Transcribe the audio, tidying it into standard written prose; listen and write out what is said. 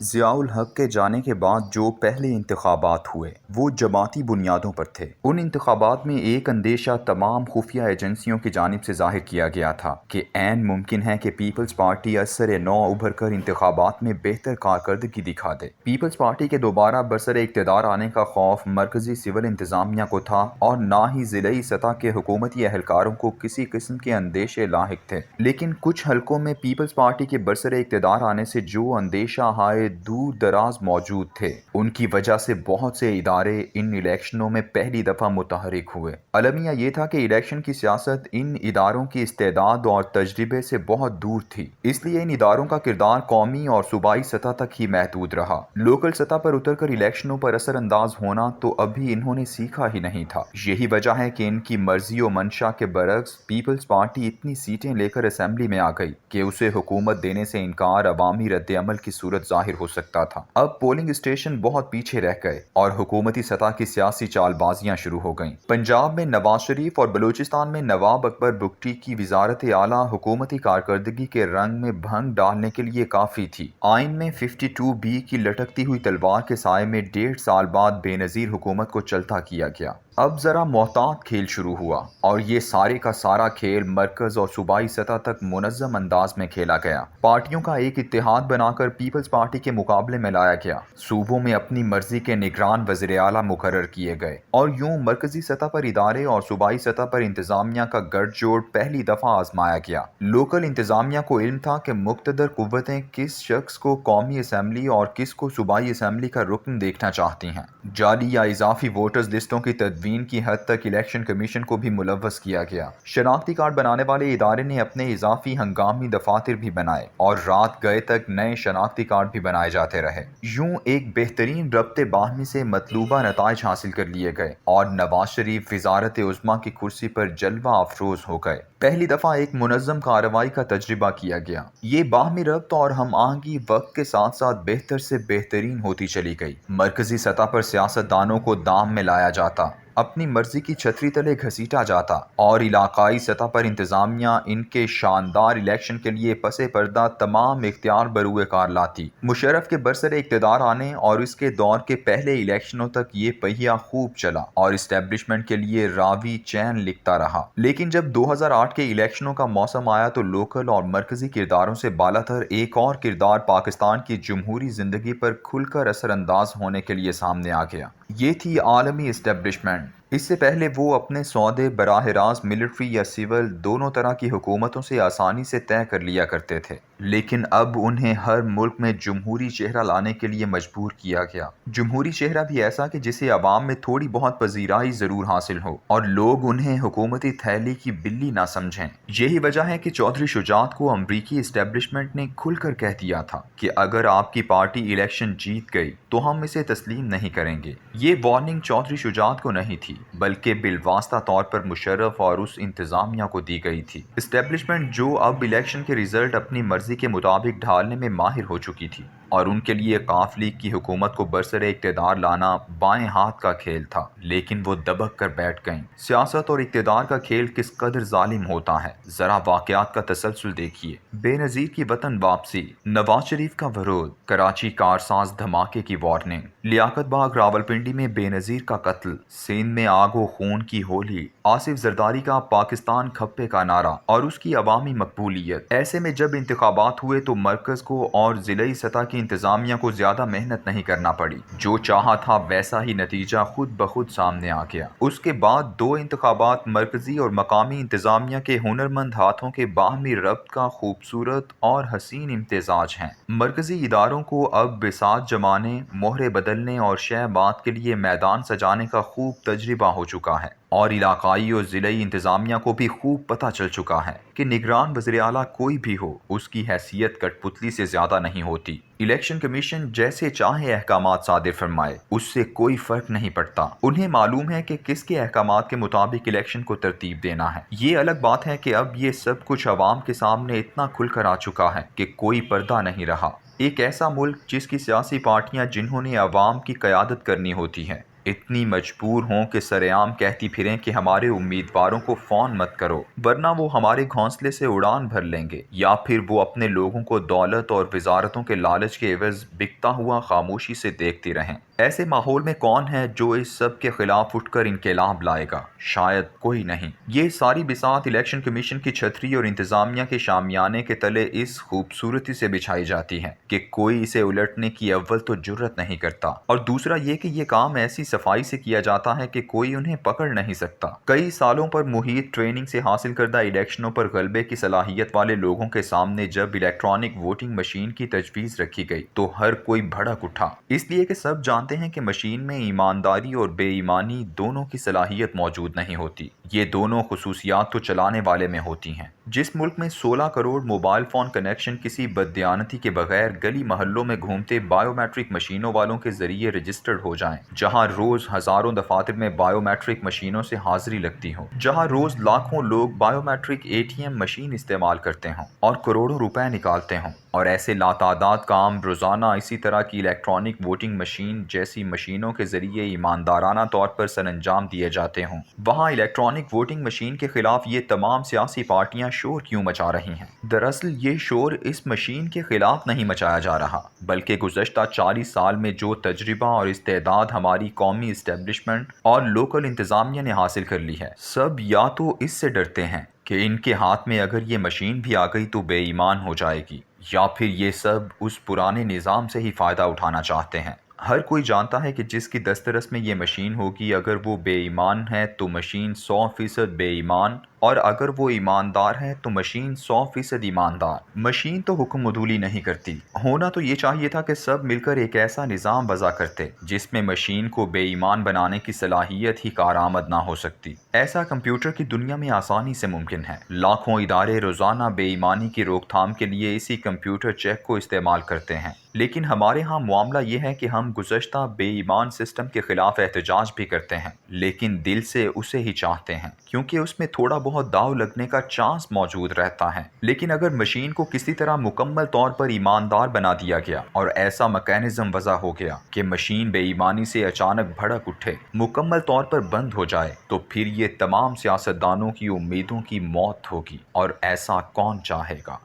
ضیاء الحق کے جانے کے بعد جو پہلے انتخابات ہوئے وہ جماعتی بنیادوں پر تھے۔ ان انتخابات میں ایک اندیشہ تمام خفیہ ایجنسیوں کی جانب سے ظاہر کیا گیا تھا کہ عین ممکن ہے کہ پیپلز پارٹی اثر نو ابھر کر انتخابات میں بہتر کارکردگی دکھا دے۔ پیپلز پارٹی کے دوبارہ برسر اقتدار آنے کا خوف مرکزی سول انتظامیہ کو تھا اور نہ ہی ضلعی سطح کے حکومتی اہلکاروں کو کسی قسم کے اندیشے لاحق تھے، لیکن کچھ حلقوں میں پیپلز پارٹی کے برسر اقتدار آنے سے جو اندیشہ ہائے دور دراز موجود تھے ان کی وجہ سے بہت سے ادارے ان الیکشنوں میں پہلی دفعہ متحرک ہوئے۔ المیہ یہ تھا کہ الیکشن کی سیاست ان اداروں کی استعداد اور تجربے سے بہت دور تھی، اس لیے ان اداروں کا کردار قومی اور صوبائی سطح تک ہی محدود رہا۔ لوکل سطح پر اتر کر الیکشنوں پر اثر انداز ہونا تو ابھی انہوں نے سیکھا ہی نہیں تھا۔ یہی وجہ ہے کہ ان کی مرضی و منشا کے برعکس پیپلز پارٹی اتنی سیٹیں لے کر اسمبلی میں آ گئی کہ اسے حکومت دینے سے انکار عوامی رد عمل کی صورت ظاہر ہو سکتا تھا۔ اب پولنگ اسٹیشن بہت پیچھے رہ گئے اور حکومتی سطح کی سیاسی چال بازیاں شروع ہو گئیں۔ پنجاب میں نواز شریف اور بلوچستان میں نواب اکبر بگٹی کی وزارت اعلیٰ حکومتی کارکردگی کے رنگ میں بھنگ ڈالنے کے لیے کافی تھی۔ آئین میں 52B کی لٹکتی ہوئی تلوار کے سائے میں 1.5 سال بعد بے نظیر حکومت کو چلتا کیا گیا۔ اب ذرا محتاط کھیل شروع ہوا اور یہ سارے کا سارا کھیل مرکز اور صوبائی سطح تک منظم انداز میں کھیلا گیا۔ پارٹیوں کا ایک اتحاد بنا کر پیپلز پارٹی کے مقابلے میں لایا گیا۔ صوبوں میں اپنی مرضی کے نگران وزیر اعلیٰ مقرر کیے گئے اور یوں مرکزی سطح پر ادارے اور صوبائی سطح پر انتظامیہ کا گٹھ جوڑ پہلی دفعہ آزمایا گیا۔ لوکل انتظامیہ کو علم تھا کہ مقتدر قوتیں کس شخص کو قومی اسمبلی اور کس کو صوبائی اسمبلی کا رکن دیکھنا چاہتی ہیں۔ جعلی یا اضافی ووٹرز لسٹوں کی تدوین کی حد تک الیکشن کمیشن کو بھی ملوث کیا گیا۔ شناختی کارڈ بنانے والے ادارے نے اپنے اضافی ہنگامی دفاتر بھی بنائے اور رات گئے تک نئے شناختی کارڈ بھی بنائے جاتے رہے۔ یوں ایک بہترین ربط باہمی سے مطلوبہ نتائج حاصل کر لیے گئے اور نواز شریف وزارت عظمیٰ کی کرسی پر جلوہ افروز ہو گئے۔ پہلی دفعہ ایک منظم کارروائی کا تجربہ کیا گیا۔ یہ باہمی ربط اور ہم آہنگی وقت کے ساتھ ساتھ بہتر سے بہترین ہوتی چلی گئی۔ مرکزی سطح پر سیاستدانوں کو دام میں لایا جاتا، اپنی مرضی کی چھتری تلے گھسیٹا جاتا اور علاقائی سطح پر انتظامیہ ان کے شاندار الیکشن کے لیے پس پردہ تمام اختیار بروئے کار لاتی۔ مشرف کے برسر اقتدار آنے اور اس کے دور کے پہلے الیکشنوں تک یہ پہیہ خوب چلا اور اسٹیبلشمنٹ کے لیے راوی چین لکھتا رہا، لیکن جب 2008 کے الیکشنوں کا موسم آیا تو لوکل اور مرکزی کرداروں سے بالاتر ایک اور کردار پاکستان کی جمہوری زندگی پر کھل کر اثر انداز ہونے کے لیے سامنے آ گیا۔ یہ تھی عالمی اسٹیبلشمنٹ۔ اس سے پہلے وہ اپنے سودے براہ راست ملٹری یا سول دونوں طرح کی حکومتوں سے آسانی سے طے کر لیا کرتے تھے، لیکن اب انہیں ہر ملک میں جمہوری چہرہ لانے کے لیے مجبور کیا گیا۔ جمہوری چہرہ بھی ایسا کہ جسے عوام میں تھوڑی بہت پذیرائی ضرور حاصل ہو اور لوگ انہیں حکومتی تھیلی کی بلی نہ سمجھیں۔ یہی وجہ ہے کہ چودھری شجاعت کو امریکی اسٹیبلشمنٹ نے کھل کر کہہ دیا تھا کہ اگر آپ کی پارٹی الیکشن جیت گئی تو ہم اسے تسلیم نہیں کریں گے۔ یہ وارننگ چودھری شجاعت کو نہیں تھی بلکہ بالواسطہ طور پر مشرف اور اس انتظامیہ کو دی گئی تھی۔ اسٹیبلشمنٹ جو اب الیکشن کے رزلٹ اپنی مرضی کے مطابق ڈھالنے میں ماہر ہو چکی تھی اور ان کے لیے قاف لیگ کی حکومت کو برسر اقتدار لانا بائیں ہاتھ کا کھیل تھا، لیکن وہ دبک کر بیٹھ گئیں۔ سیاست اور اقتدار کا کھیل کس قدر ظالم ہوتا ہے، ذرا واقعات کا تسلسل دیکھیے۔ بے نظیر کی وطن واپسی، نواز شریف کا ورود، کراچی کارساز دھماکے کی وارننگ، لیاقت باغ راولپنڈی میں بے نظیر کا قتل، سندھ میں آگ و خون کی ہولی، آصف زرداری کا پاکستان کھپے کا نعرہ اور اس کی عوامی مقبولیت۔ ایسے میں جب انتخابات ہوئے تو مرکز کو اور ضلعی سطح کی انتظامیہ کو زیادہ محنت نہیں کرنا پڑی، جو چاہا تھا ویسا ہی نتیجہ خود بخود سامنے آ گیا۔ اس کے بعد 2 انتخابات مرکزی اور مقامی انتظامیہ کے ہنرمند ہاتھوں کے باہمی ربط کا خوبصورت اور حسین امتزاج ہیں۔ مرکزی اداروں کو اب بساط جمانے، مہرے بدلنے اور شہ بات کے لیے میدان سجانے کا خوب تجربہ ہو چکا ہے اور علاقائی اور ضلعی انتظامیہ کو بھی خوب پتہ چل چکا ہے کہ نگران وزیر اعلیٰ کوئی بھی ہو، اس کی حیثیت کٹ پتلی سے زیادہ نہیں ہوتی۔ الیکشن کمیشن جیسے چاہے احکامات صادر فرمائے، اس سے کوئی فرق نہیں پڑتا۔ انہیں معلوم ہے کہ کس کے احکامات کے مطابق الیکشن کو ترتیب دینا ہے۔ یہ الگ بات ہے کہ اب یہ سب کچھ عوام کے سامنے اتنا کھل کر آ چکا ہے کہ کوئی پردہ نہیں رہا۔ ایک ایسا ملک جس کی سیاسی پارٹیاں جنہوں نے عوام کی قیادت کرنی ہوتی ہے، اتنی مجبور ہوں کہ سرعام کہتی پھریں کہ ہمارے امیدواروں کو فون مت کرو ورنہ وہ ہمارے گھونسلے سے اڑان بھر لیں گے، یا پھر وہ اپنے لوگوں کو دولت اور وزارتوں کے لالچ کے عوض بکتا ہوا خاموشی سے دیکھتی رہیں۔ ایسے ماحول میں کون ہے جو اس سب کے خلاف اٹھ کر انقلاب لائے گا؟ شاید کوئی نہیں۔ یہ ساری بساط الیکشن کمیشن کی چھتری اور انتظامیہ کے شامیانے کے تلے اس خوبصورتی سے بچھائی جاتی ہے کہ کوئی اسے الٹنے کی اول تو جرت نہیں کرتا، اور دوسرا یہ کہ یہ کام ایسی صفائی سے کیا جاتا ہے کہ کوئی انہیں پکڑ نہیں سکتا۔ کئی سالوں پر محیط ٹریننگ سے حاصل کردہ الیکشنوں پر غلبے کی صلاحیت والے لوگوں کے سامنے جب الیکٹرانک ووٹنگ مشین کی تجویز رکھی گئی تو ہر کوئی بھڑک اٹھا، اس لیے کہ سب جانتے ہیں کہ مشین میں ایمانداری اور بے ایمانی دونوں کی صلاحیت موجود نہیں ہوتی۔ یہ دونوں خصوصیات تو چلانے والے میں ہوتی ہیں۔ جس ملک میں 16 کروڑ موبائل فون کنیکشن کسی بددیانتی کے بغیر گلی محلوں میں گھومتے بائیو میٹرک مشینوں والوں کے ذریعے رجسٹرڈ ہو جائیں، جہاں روز ہزاروں دفاتر میں بائیو میٹرک مشینوں سے حاضری لگتی ہو، جہاں روز لاکھوں لوگ بائیو میٹرک ATM مشین استعمال کرتے ہوں اور کروڑوں روپے نکالتے ہوں، اور ایسے لاتعداد کام روزانہ اسی طرح کی الیکٹرانک ووٹنگ مشین جیسی مشینوں کے ذریعے ایماندارانہ طور پر سر انجام دیے جاتے ہوں، وہاں الیکٹرانک ووٹنگ مشین کے خلاف یہ تمام سیاسی پارٹیاں شور کیوں مچا رہی ہیں؟ دراصل یہ شور اس مشین کے خلاف نہیں مچایا جا رہا، بلکہ گزشتہ 40 سال میں جو تجربہ اور استعداد ہماری قومی اسٹیبلشمنٹ اور لوکل انتظامیہ نے حاصل کر لی ہے، سب یا تو اس سے ڈرتے ہیں کہ ان کے ہاتھ میں اگر یہ مشین بھی آ گئی تو بے ایمان ہو جائے گی، یا پھر یہ سب اس پرانے نظام سے ہی فائدہ اٹھانا چاہتے ہیں۔ ہر کوئی جانتا ہے کہ جس کی دسترس میں یہ مشین ہوگی، اگر وہ بے ایمان ہے تو مشین 100% بے ایمان، اور اگر وہ ایماندار ہے تو مشین 100% ایماندار۔ مشین تو حکم عدولی نہیں کرتی، ہونا تو یہ چاہیے تھا کہ سب مل کر ایک ایسا نظام وضع کرتے جس میں مشین کو بے ایمان بنانے کی صلاحیت ہی کارآمد نہ ہو سکتی۔ ایسا کمپیوٹر کی دنیا میں آسانی سے ممکن ہے۔ لاکھوں ادارے روزانہ بے ایمانی کی روک تھام کے لیے اسی کمپیوٹر چیک کو استعمال کرتے ہیں، لیکن ہمارے ہاں معاملہ یہ ہے کہ ہم گزشتہ بے ایمان سسٹم کے خلاف احتجاج بھی کرتے ہیں، لیکن دل سے اسے ہی چاہتے ہیں کیونکہ اس میں تھوڑا بہت داؤ لگنے کا چانس موجود رہتا ہے۔ لیکن اگر مشین کو کسی طرح مکمل طور پر ایماندار بنا دیا گیا اور ایسا میکینزم وضع ہو گیا کہ مشین بے ایمانی سے اچانک بھڑک اٹھے، مکمل طور پر بند ہو جائے، تو پھر یہ تمام سیاستدانوں کی امیدوں کی موت ہوگی، اور ایسا کون چاہے گا؟